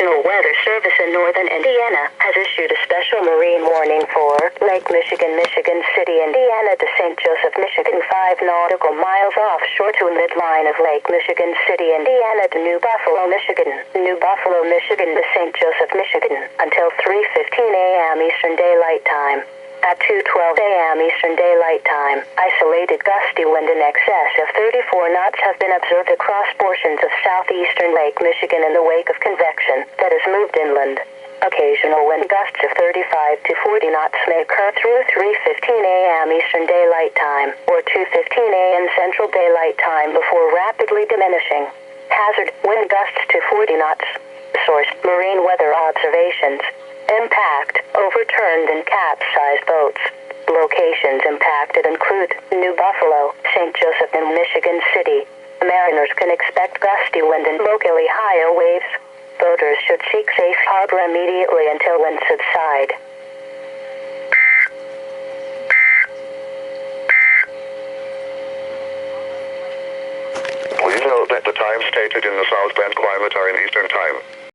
National Weather Service in northern Indiana has issued a special marine warning for Lake Michigan, Michigan City, Indiana to St. Joseph, Michigan, 5 nautical miles offshore to midline of Lake Michigan City, Indiana to New Buffalo, Michigan, New Buffalo, Michigan to St. Joseph, Michigan, until 3:15 a.m. Eastern Daylight Time. At 2:12 a.m. Eastern Daylight Time, isolated gusty wind in excess of 34 knots have been observed across portions of southeastern Lake Michigan in the wake of convection that has moved inland. Occasional wind gusts of 35 to 40 knots may occur through 3:15 a.m. Eastern Daylight Time or 2:15 a.m. Central Daylight Time before rapidly diminishing. Hazard: wind gusts to 40 knots. Source: Marine Weather Observations. Impact: overturned and capsized boats. Locations impacted include New Buffalo, St. Joseph, and Michigan City. Mariners can expect gusty wind and locally higher waves. Boaters should seek safe harbor immediately until winds subside. Please note that the times stated in the South Bend climate are in Eastern Time.